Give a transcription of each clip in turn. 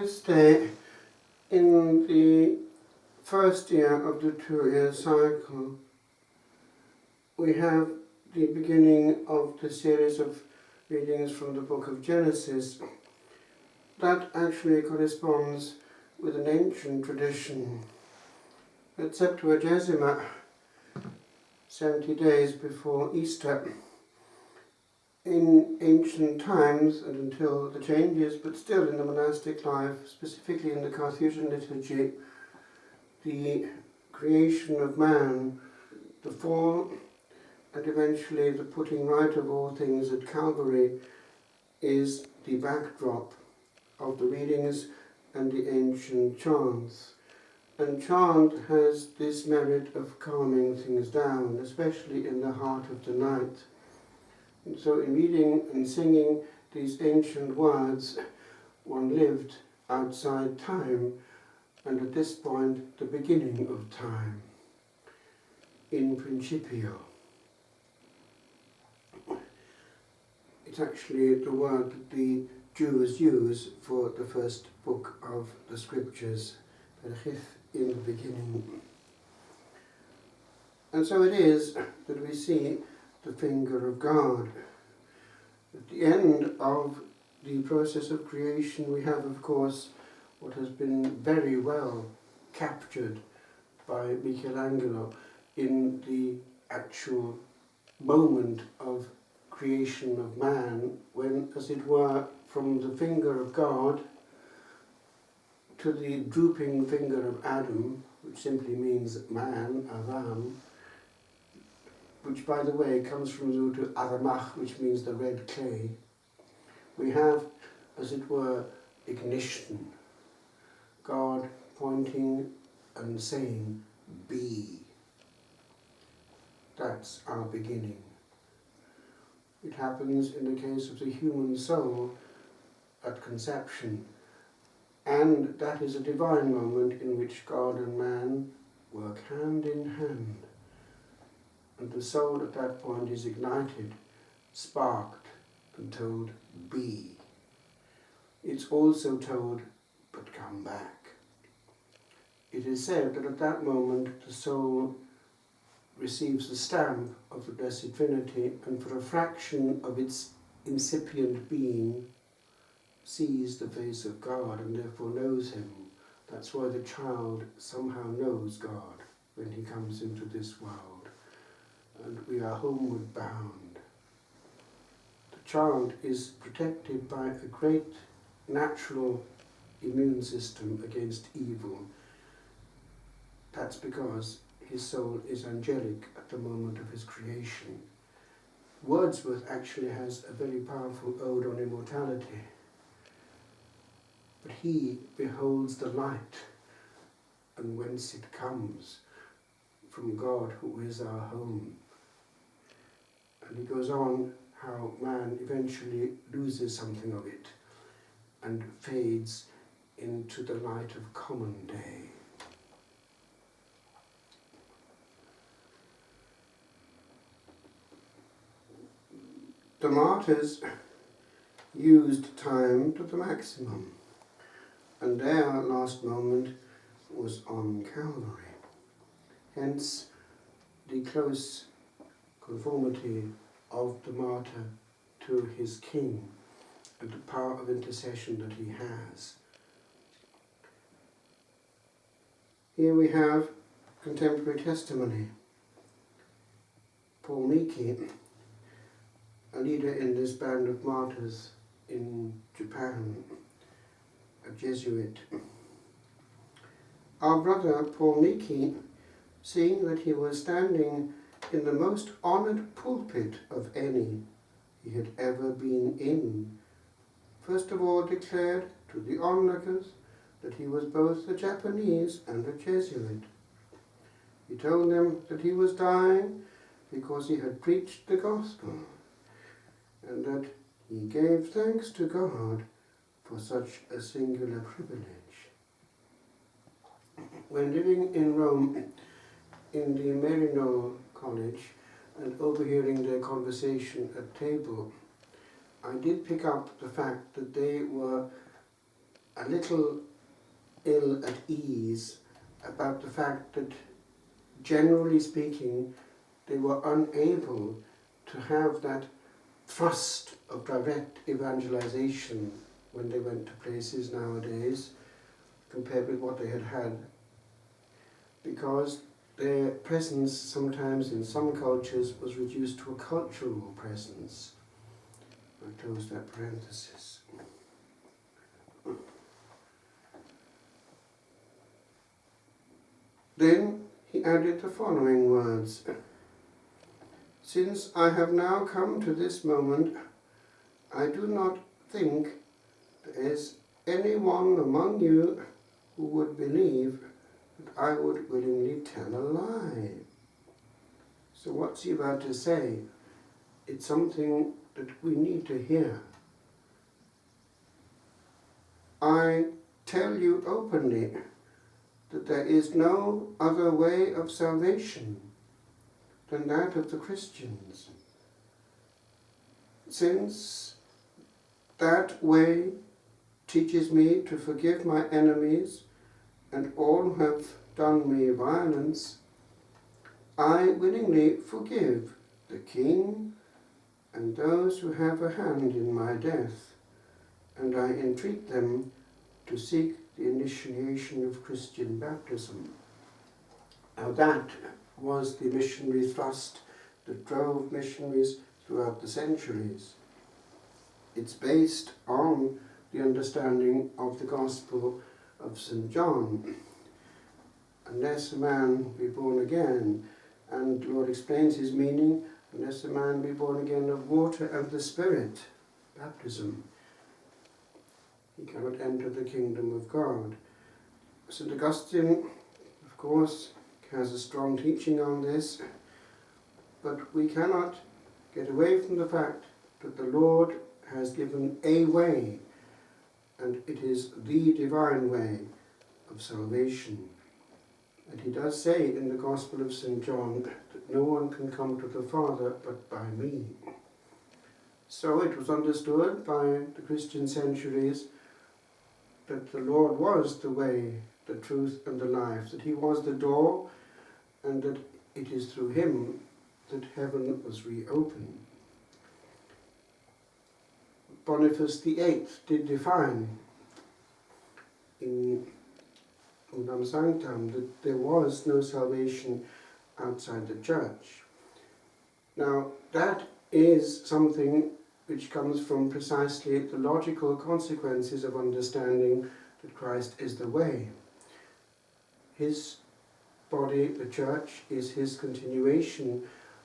this day, in the first year of the 2-year cycle, we have the beginning of the series of readings from the book of Genesis. That actually corresponds with an ancient tradition. At Septuagesima, 70 days before Easter, in ancient times and until the changes, but still in the monastic life, specifically in the Carthusian liturgy, the creation of man, the fall, and eventually the putting right of all things at Calvary is the backdrop of the readings and the ancient chants. And chant has this merit of calming things down, especially in the heart of the night. And so in reading and singing these ancient words, one lived outside time, and at this point, the beginning of time, in principio. It's actually the word that the Jews use for the first book of the scriptures, in the beginning. And so it is that we see the finger of God. At the end of the process of creation, we have, of course, what has been very well captured by Michelangelo in the actual moment of creation of man, when, as it were, from the finger of God to the drooping finger of Adam, which simply means man, Adam, which, by the way, comes from the root of aramach, which means the red clay, we have, as it were, ignition. God pointing and saying, be. That's our beginning. It happens in the case of the human soul at conception, and that is a divine moment in which God and man work hand in hand. And the soul at that point is ignited, sparked, and told, be. It's also told, but come back. It is said that at that moment the soul receives the stamp of the Blessed Trinity, and for a fraction of its incipient being sees the face of God and therefore knows him. That's why the child somehow knows God when he comes into this world. And we are homeward bound. The child is protected by a great natural immune system against evil. That's because his soul is angelic at the moment of his creation. Wordsworth actually has a very powerful ode on immortality. But he beholds the light, and whence it comes, from God who is our home. And he goes on how man eventually loses something of it and fades into the light of common day. The martyrs used time to the maximum, and their last moment was on Calvary. Hence the close conformity of the martyr to his king and the power of intercession that he has. Here we have contemporary testimony. Paul Miki, a leader in this band of martyrs in Japan, a Jesuit. Our brother Paul Miki, seeing that he was standing in the most honoured pulpit of any he had ever been in, first of all declared to the onlookers that he was both a Japanese and a Jesuit. He told them that he was dying because he had preached the gospel, and that he gave thanks to God for such a singular privilege. When living in Rome, in the Marino College, and overhearing their conversation at table, I did pick up the fact that they were a little ill at ease about the fact that, generally speaking, they were unable to have that thrust of direct evangelization when they went to places nowadays, compared with what they had had, because their presence sometimes in some cultures was reduced to a cultural presence. I close that parenthesis. Then he added the following words: "Since I have now come to this moment, I do not think there is anyone among you who would believe that I would willingly tell a lie." So what's he about to say? It's something that we need to hear. "I tell you openly that there is no other way of salvation than that of the Christians, since that way teaches me to forgive my enemies and all who have done me violence. I willingly forgive the king and those who have a hand in my death, and I entreat them to seek the initiation of Christian baptism." Now that was the missionary thrust that drove missionaries throughout the centuries. It's based on the understanding of the Gospel of St. John. Unless a man be born again, and the Lord explains his meaning, unless a man be born again of water and the Spirit, baptism, he cannot enter the kingdom of God. St. Augustine, of course, has a strong teaching on this, but we cannot get away from the fact that the Lord has given a way, and it is the divine way of salvation. And he does say in the Gospel of St. John that no one can come to the Father but by me. So it was understood by the Christian centuries that the Lord was the way, the truth and the life, that he was the door, and that it is through him that heaven was reopened. Boniface VIII did define in Unam Sanctam that there was no salvation outside the church. Now that is something which comes from precisely the logical consequences of understanding that Christ is the way. His body, the church, is his continuation,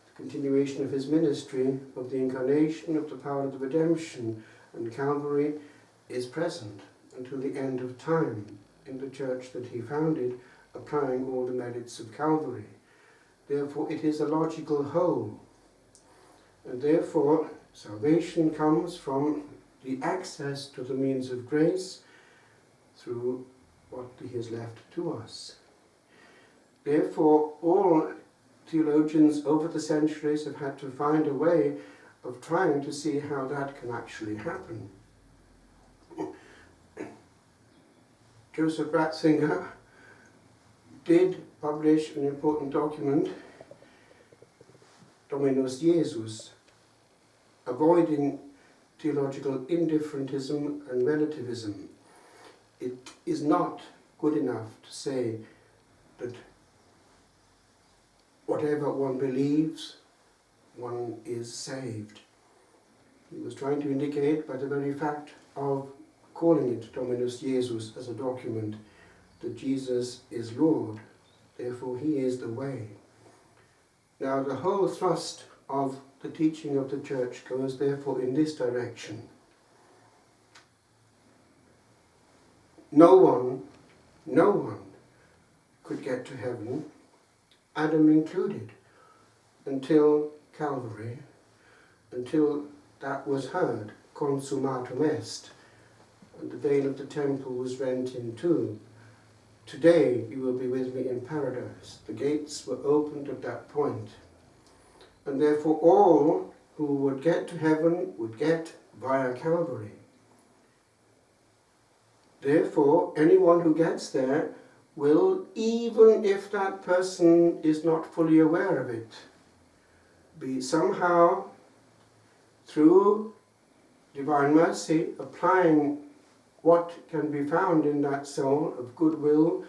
the continuation of his ministry, of the incarnation, of the power of the redemption, and Calvary is present until the end of time in the church that he founded, applying all the merits of Calvary. Therefore it is a logical whole, and therefore salvation comes from the access to the means of grace through what he has left to us. Therefore, all theologians over the centuries have had to find a way of trying to see how that can actually happen. Joseph Ratzinger did publish an important document, Dominus Jesus, avoiding theological indifferentism and relativism. It is not good enough to say that whatever one believes, one is saved. He was trying to indicate by the very fact of calling it Dominus Jesus as a document that Jesus is Lord, therefore he is the way. Now the whole thrust of the teaching of the church goes therefore in this direction. No one could get to heaven, Adam included, until Calvary, until that was heard, consummatum est, and the veil of the temple was rent in two. Today you will be with me in paradise. The gates were opened at that point. And therefore all who would get to heaven would get via Calvary. Therefore, anyone who gets there will, even if that person is not fully aware of it, be somehow, through divine mercy, applying what can be found in that soul of goodwill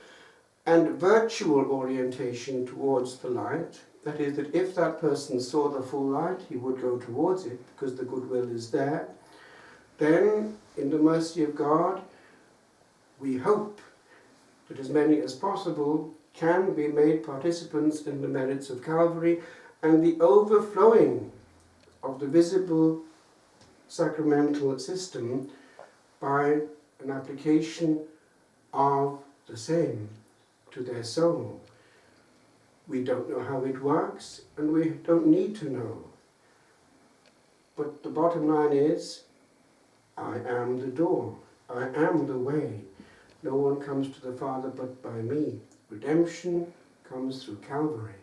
and virtual orientation towards the light. That is, that if that person saw the full light, he would go towards it because the goodwill is there. Then, in the mercy of God, we hope that as many as possible can be made participants in the merits of Calvary and the overflowing of the visible sacramental system by an application of the same to their soul. We don't know how it works, and we don't need to know. But the bottom line is, I am the door. I am the way. No one comes to the Father but by me. Redemption comes through Calvary.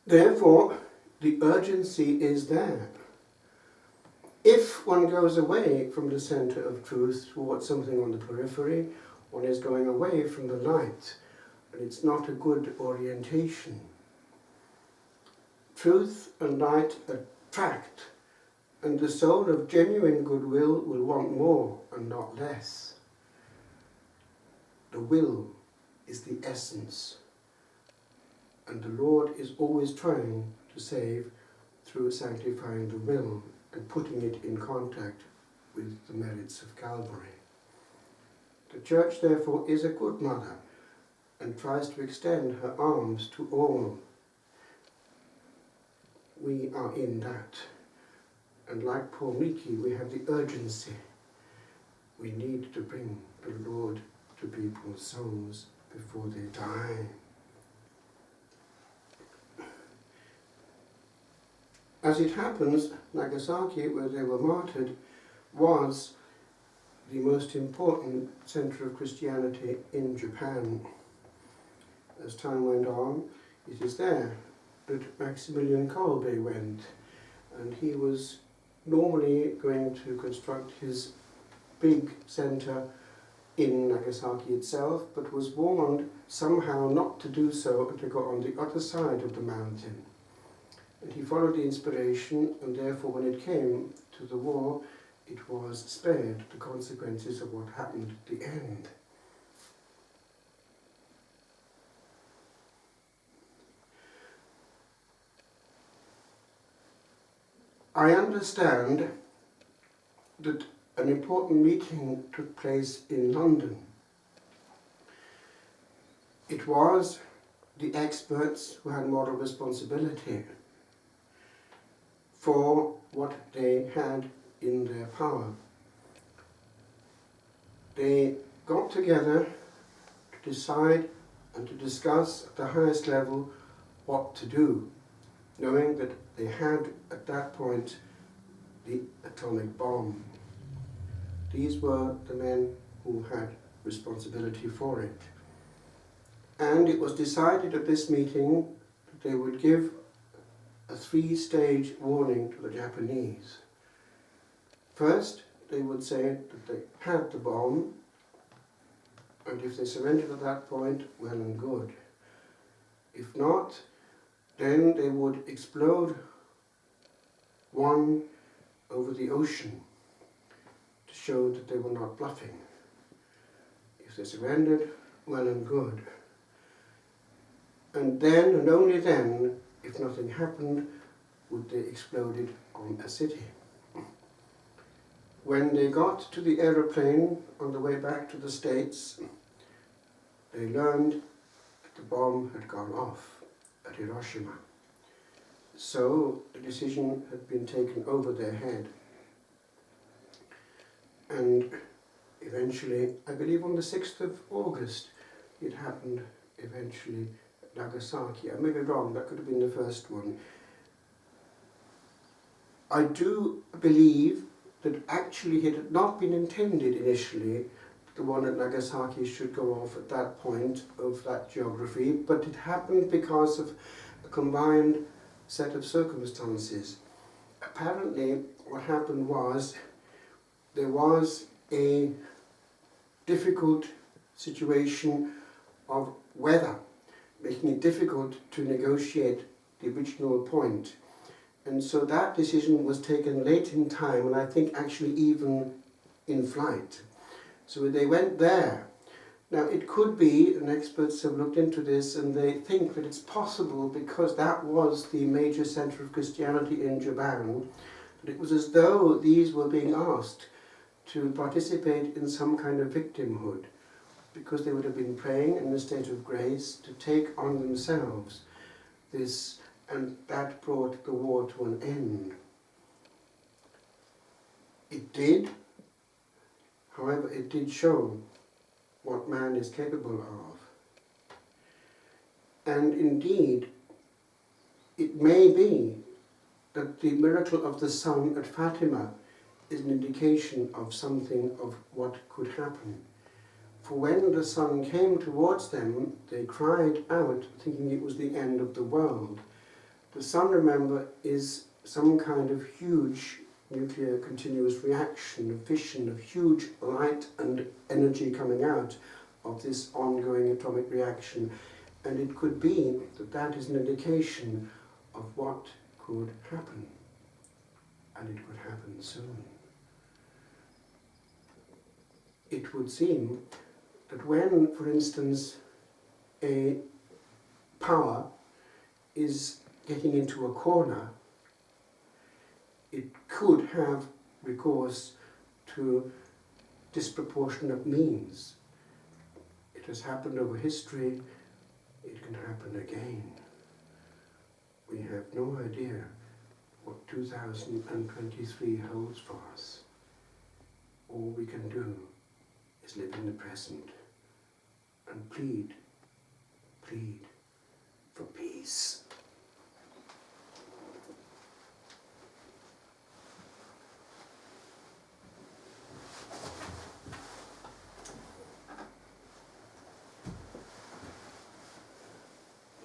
Therefore, the urgency is there. If one goes away from the center of truth towards something on the periphery, one is going away from the light, and it's not a good orientation. Truth and light attract, and the soul of genuine goodwill will want more and not less. The will is the essence, and the Lord is always trying to save through sanctifying the will and putting it in contact with the merits of Calvary. The Church, therefore, is a good mother and tries to extend her arms to all. We are in that. And like Paul Miki, we have the urgency. We need to bring the Lord to people's souls before they die. As it happens, Nagasaki, where they were martyred, was the most important centre of Christianity in Japan. As time went on, it is there that Maximilian Kolbe went, and he was normally going to construct his big centre in Nagasaki itself, but was warned somehow not to do so and to go on the other side of the mountain. And he followed the inspiration, and therefore when it came to the war, it was spared the consequences of what happened at the end. I understand that an important meeting took place in London. It was the experts who had moral responsibility for what they had in their power. They got together to decide and to discuss at the highest level what to do, knowing that they had at that point the atomic bomb. These were the men who had responsibility for it. And it was decided at this meeting that they would give a 3-stage warning to the Japanese. First, they would say that they had the bomb, and if they surrendered at that point, well and good. If not, then they would explode one over the ocean to show that they were not bluffing. If they surrendered, well and good. And then, and only then, if nothing happened, would they explode it on a city. When they got to the aeroplane on the way back to the States, they learned that the bomb had gone off at Hiroshima. So the decision had been taken over their head. And eventually, I believe on the 6th of August, it happened eventually at Nagasaki. I may be wrong, that could have been the first one. I do believe that actually it had not been intended initially that the one at Nagasaki should go off at that point of that geography, but it happened because of a combined set of circumstances. Apparently what happened was there was a difficult situation of weather, making it difficult to negotiate the original point. And so that decision was taken late in time, and I think actually even in flight. So they went there. Now it could be, and experts have looked into this, and they think that it's possible because that was the major centre of Christianity in Japan, that it was as though these were being asked to participate in some kind of victimhood, because they would have been praying in a state of grace to take on themselves this, and that brought the war to an end. It did, however, it did show what man is capable of. And indeed, it may be that the miracle of the sun at Fatima is an indication of something of what could happen. For when the sun came towards them, they cried out, thinking it was the end of the world. The sun, remember, is some kind of huge nuclear continuous reaction, of fission, of huge light and energy coming out of this ongoing atomic reaction. And it could be that that is an indication of what could happen. And it could happen soon. It would seem that when, for instance, a power is getting into a corner, it could have recourse to disproportionate means. It has happened over history, it can happen again. We have no idea what 2023 holds for us. All we can do is live in the present and plead for peace.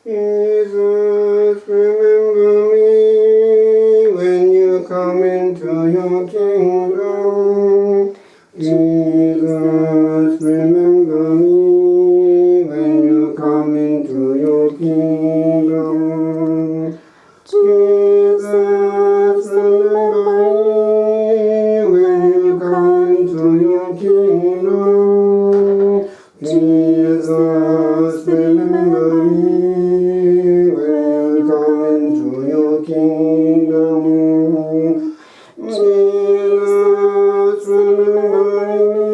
Jesus, remember me when you come into your kingdom. Jesus, remember me when you come into your kingdom. Jesus, remember me when you come into your kingdom. Jesus, remember me when you come into your kingdom. Jesus, remember me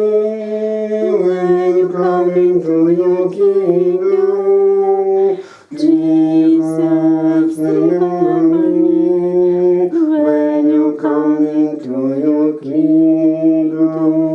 when you come into your kingdom. Jesus, remember me when you come into your kingdom.